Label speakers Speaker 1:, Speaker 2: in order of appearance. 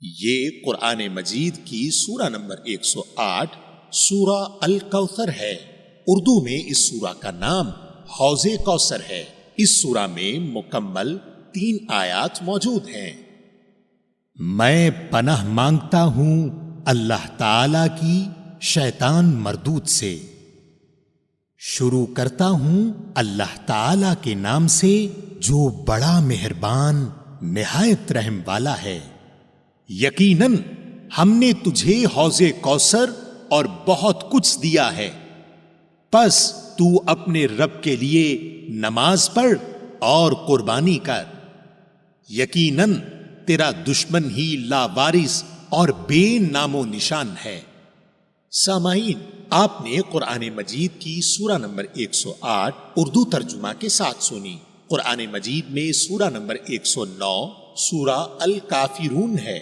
Speaker 1: یہ قرآن مجید کی سورہ نمبر 108 سورہ الکوثر ہے۔ اردو میں اس سورہ کا نام حوض کوثر ہے۔ اس سورہ میں مکمل 3 آیات موجود ہیں۔ میں پناہ مانگتا ہوں اللہ تعالی کی شیطان مردود سے۔ شروع کرتا ہوں اللہ تعالی کے نام سے جو بڑا مہربان نہایت رحم والا ہے۔ یقیناً ہم نے تجھے حوض کوثر اور بہت کچھ دیا ہے، پس تو اپنے رب کے لیے نماز پڑھ اور قربانی کر۔ یقیناً تیرا دشمن ہی لاوارث اور بے نام و نشان ہے۔ سامعین، آپ نے قرآن مجید کی سورہ نمبر 108 اردو ترجمہ کے ساتھ سنی۔ قرآن مجید میں سورہ نمبر 109 سورہ الکافرون ہے۔